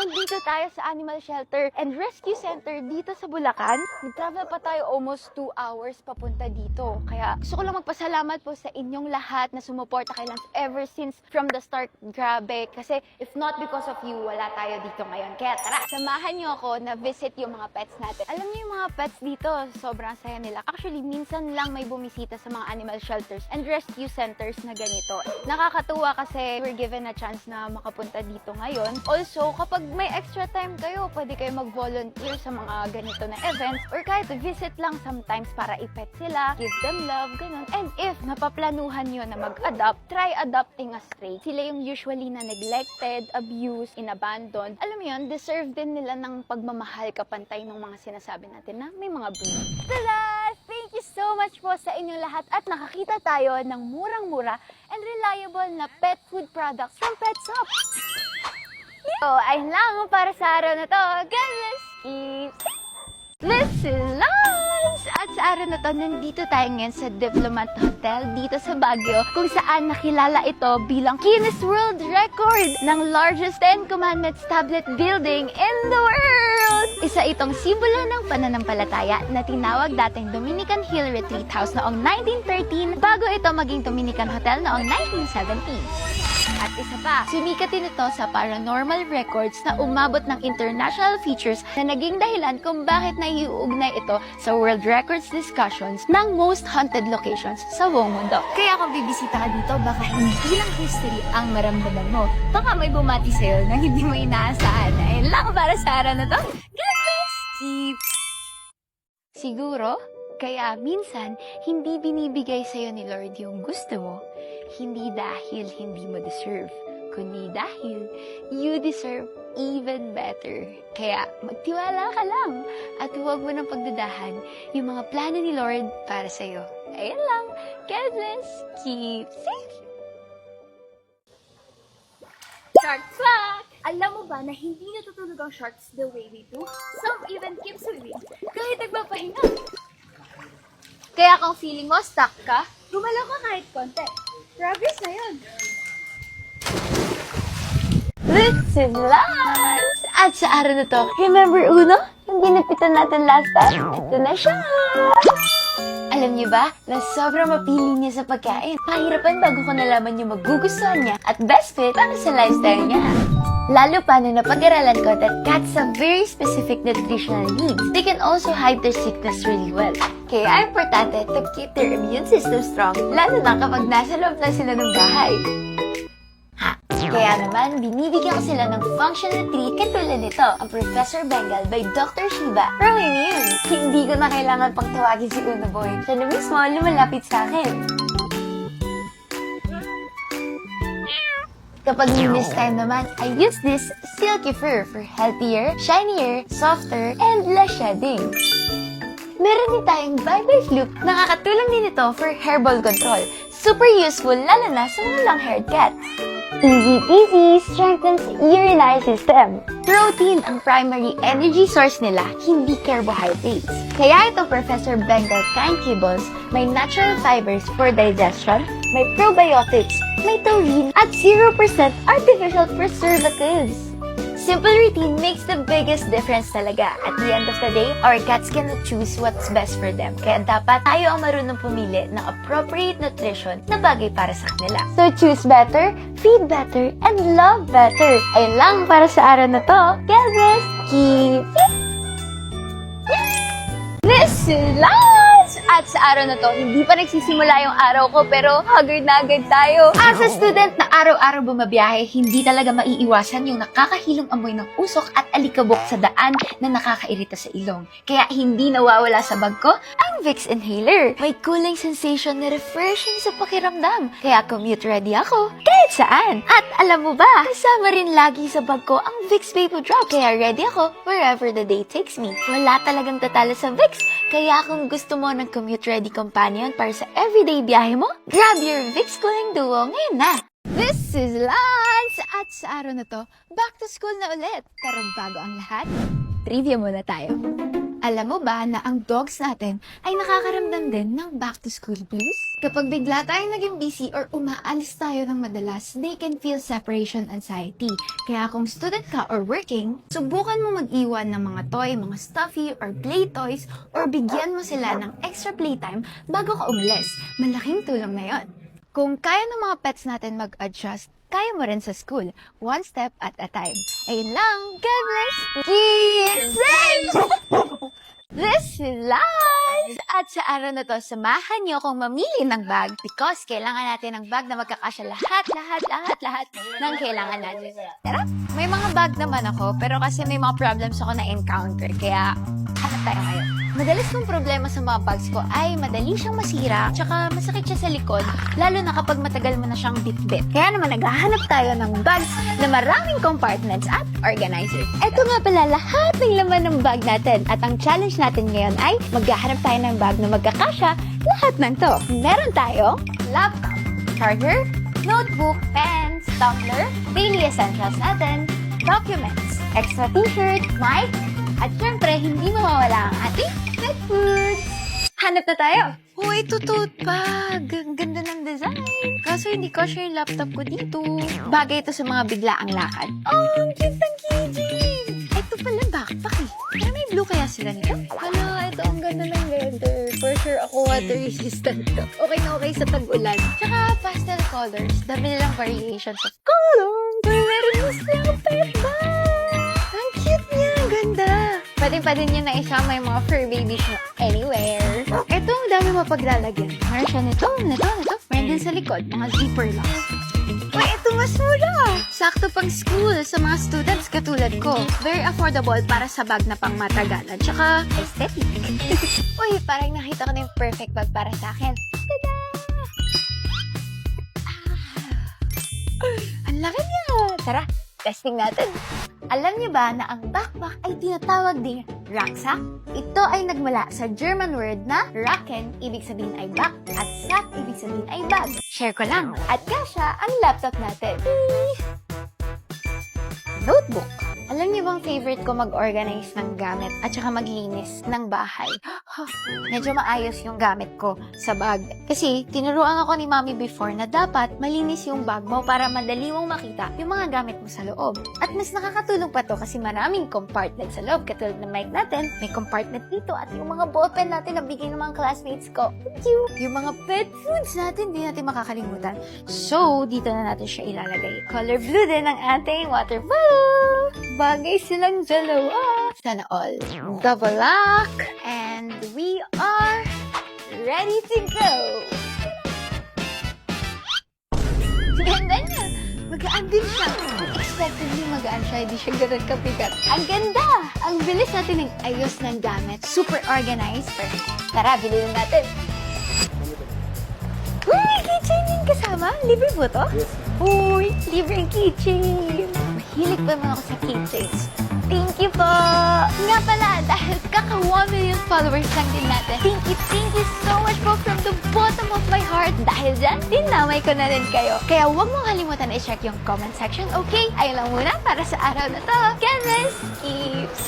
nandito tayo sa Animal Shelter and Rescue Center dito sa Bulacan. Nag-travel pa tayo almost 2 hours papunta dito. Kaya gusto ko lang magpasalamat po sa inyong lahat na sumuporta kay Lance ever since from the start. Grabe. Kasi if not because of you, wala tayo dito ngayon. Kaya tara, samahan niyo ako na visit yung mga pets natin. Alam niyo yung mga pets dito, sobrang saya nila. Actually, minsan lang may bumisita sa mga animal shelters and rescue centers na ganito. Nakakatuwa kasi we're given a chance na makapunta dito ngayon. Also, kapag may extra time kayo, pwede kayo mag-volunteer sa mga ganito na events or kahit visit lang sometimes para i-pet sila, give them love, ganun. And if napaplanuhan nyo na mag-adopt, try adopting a stray. Sila yung usually na neglected, abused, inabandoned. Alam mo yun, deserve din nila ng pagmamahal kapantay ng mga sinasabi natin na may mga breed. Tada! Thank you so much po sa inyong lahat at nakakita tayo ng murang-mura and reliable na pet food products from PetShop. So, ayun lang para sa araw na to. God bless you! This is Lance! At sa araw na to, nandito tayo ngayon sa Diplomat Hotel dito sa Baguio kung saan nakilala ito bilang Guinness World Record ng largest 10 Commandments tablet building in the world! Isa itong simbolo ng pananampalataya na tinawag dating Dominican Hill Retreat House noong 1913 bago ito maging Dominican Hotel noong 1970s. At isa pa, sumikat din ito sa paranormal records na umabot ng international features na naging dahilan kung bakit naiuugnay ito sa World Records discussions ng most haunted locations sa buong mundo. Kaya kung bibisita ka dito, baka hindi lang history ang maramdaman mo. Baka may bumati sa'yo na hindi mo inaasahan. Ayun lang para sa araw na to. God bless! Keep! Siguro, kaya minsan, hindi binibigay sa'yo ni Lord yung gusto mo, hindi dahil hindi mo deserve, kundi dahil you deserve even better. Kaya magtiwala ka lang at huwag mo nang pagdudahan yung mga plano ni Lord para sa'yo. Ayan lang. God bless. Keep safe. Shark fact! Alam mo ba na hindi natutulog ang sharks the way we do? Some even keep swimming kahit nagpapahinga. Kaya kung feeling mo stuck ka, gumalaw ka kahit konti. Progress na yun. This is Lance! At sa araw na to, remember Uno? Yung ginapitan natin last time? Ito na siya! Alam niyo ba na sobrang mapili niya sa pagkain? Pahirapan bago ko nalaman yung magugustuhan niya at best fit para sa lifestyle niya. Lalo pa na napag-aralan ko that cats have very specific nutritional needs. They can also hide their sickness really well. Kaya importante to keep their immune system strong, lalo na kapag nasa loob na sila ng bahay. Kaya naman, binibigyan ko sila ng functional tree katulad nito, ang Professor Bengal by Dr. Shiba from Immune. Hindi ko na kailangan pang tawagin si Uno Boy. Siya na mismo lumalapit sa akin. Kapag miss time naman, I use this silky fur for healthier, shinier, softer, and less shedding. Meron din tayong Bye-Bye Floop. Nakakatulong din ito for herbal control. Super useful lalo na sa mga long-haired cats. Easy peasy strengthens urinary system. Protein ang primary energy source nila, hindi carbohydrates. Kaya itong Professor Bengal Kind Kibbles, may natural fibers for digestion, may probiotics, may taurine, at 0% artificial preservatives. Simple routine makes the biggest difference talaga. At the end of the day, our cats cannot choose what's best for them. Kaya dapat tayo ang marunong pumili ng appropriate nutrition na bagay para sa kanila. So choose better, feed better, and love better. Ayun lang para sa araw na to. God bless! Keep it! This is Lance! At sa araw na to, hindi pa nagsisimula yung araw ko pero haggard na agad tayo. As a student na araw-araw bumabiyahe, hindi talaga maiiwasan yung nakakahilong amoy ng usok at alikabok sa daan na nakakairita sa ilong. Kaya hindi nawawala sa bag ko ang Vicks Inhaler. May cooling sensation na refreshing sa pakiramdam. Kaya commute ready ako kahit saan. At alam mo ba, kasama rin lagi sa bag ko ang Vicks Vapor Drops. Kaya ready ako wherever the day takes me. Wala talagang tatalo sa Vicks. Kaya kung gusto mo ng commute-ready companion para sa everyday biyahe mo, grab your Vicks Cooling Duo ngayon na! This is Lance! At sa araw na to, back to school na ulit. Pero bago ang lahat, trivia muna tayo. Alam mo ba na ang dogs natin ay nakakaramdam din ng back-to-school blues? Kapag bigla tayong naging busy or umaalis tayo ng madalas, they can feel separation anxiety. Kaya kung student ka or working, subukan mo mag-iwan ng mga toy, mga stuffy or play toys, or bigyan mo sila ng extra playtime bago ka umalis. Malaking tulong na yon. Kung kaya ng mga pets natin mag-adjust, kaya mo rin sa school, one step at a time. Ayun lang, God bless kids! This is life! At sa araw na to, samahan niyo akong mamili ng bag because kailangan natin ng bag na magkakasya lahat ng kailangan natin. Tara! May mga bag naman ako, pero kasi may mga problems ako na encounter, kaya hanap tayo ngayon. Madalas kong problema sa mga bags ko ay madali siyang masira, tsaka masakit siya sa likod, lalo na kapag matagal mo na siyang bit-bit. Kaya naman naghahanap tayo ng bags na maraming compartments at organizer. Ito nga pala lahat ng laman ng bag natin. At ang challenge natin ngayon ay maghahanap tayo ng bag na magkakasya lahat ng to. Meron tayong laptop, charger, notebook, pens, tumbler, daily essentials natin, documents, extra t-shirt, mic, at syempre, hindi mawawala ang ating pet foods. Hanap na tayo. Uy, tote bag. Ang ganda ng design. Kaso hindi ko share yung laptop ko dito. Bagay ito sa mga biglaang lakad. Oh, ang cute ng keychain. Ito pala backpack eh. Pero may blue kaya sila nito? Hala, ito ang ganda ng leather. For sure ako water resistant to. Okay na okay sa tag-ulan. Tsaka pastel colors. Dami nilang variations of color. Meron mo silang pet bag. Ang cute niya. Ang ganda. Pwede niya na isama yung mga fur babies na anywhere. Ito, ang dami mapaglalagyan. Meron siya nito. Meron din sa likod, mga zipper locks. Uy, ito mas mura! Sakto pang school sa mga students katulad ko. Very affordable para sa bag na pang matagalan. Tsaka, aesthetic. Uy, parang nakita ko na yung perfect bag para sa akin. Tada! Ang laki niya! Tara, testing natin. Alam niyo ba na ang backpack ay tinatawag ding rucksack? Ito ay nagmula sa German word na Racken, ibig sabihin ay back, at sack, ibig sabihin ay bag. Share ko lang. At kasya ang laptop natin. Notebook. Alam niyo bang favorite ko mag-organize ng gamit at saka maglinis ng bahay? Medyo maayos yung gamit ko sa bag. Kasi tinuruan ako ni Mommy before na dapat malinis yung bag mo para madali mong makita yung mga gamit mo sa loob. At mas nakakatulong pa to kasi maraming compartment sa loob. Katulad ng mic natin, may compartment dito at yung mga ballpen natin na bigay ng mga classmates ko. Thank you! Yung mga pet foods natin, di natin makakalimutan. So, dito na natin siya ilalagay. Color blue din ang ating water bottle. Bagay silang dalawa. Sana all. Double lock. And we are ready to go. Ganda niya. Magaan din siya. Unexpectedly magaan siya. Hindi siya ganun kapigat. Ang ganda! Ang bilis natin ng ayos ng gamit. Super organized. Perfect. Tara, bilhin natin. Uy, keychain yung kasama? Libre po to? Yes. Uy, libre keychain. Mahilig pa naman ako sa keychains. Thank you po! Nga pala, dahil kaka 1 million followers lang din natin. Thank you so much po from the bottom of my heart. Dahil dyan, dinamay ko na rin kayo. Kaya huwag mong kalimutan i-check yung comment section, okay? Ayun lang muna para sa araw na to. God bless! Keeps!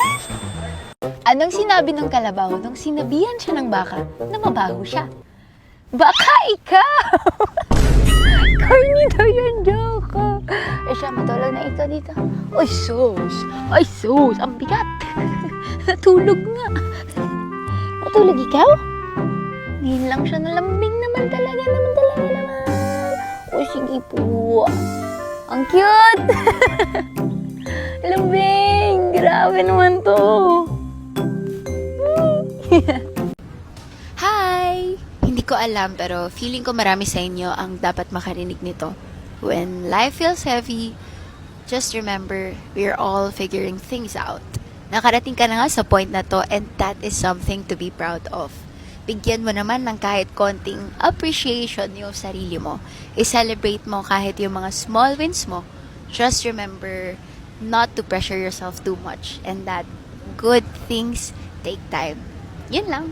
Anong sinabi ng kalabaw nung sinabihan siya ng baka na mabaho siya? Baka ikaw! Corny daw yung joke ko. Eh siya, matulog na ikaw dito. Ay, sus! Ay, sus! Ang bigat! Natulog nga. Natulog ikaw? Ngayon lang siya nalambing naman talaga naman. O, sige po. Ang cute! Lambing! Grabe naman to. Hi! Hindi ko alam pero feeling ko marami sa inyo ang dapat makarinig nito. When life feels heavy, just remember, we're all figuring things out. Nakarating ka na nga sa point na to and that is something to be proud of. Bigyan mo naman ng kahit konting appreciation yung sarili mo. I-celebrate mo kahit yung mga small wins mo. Just remember not to pressure yourself too much and that good things take time. Yun lang.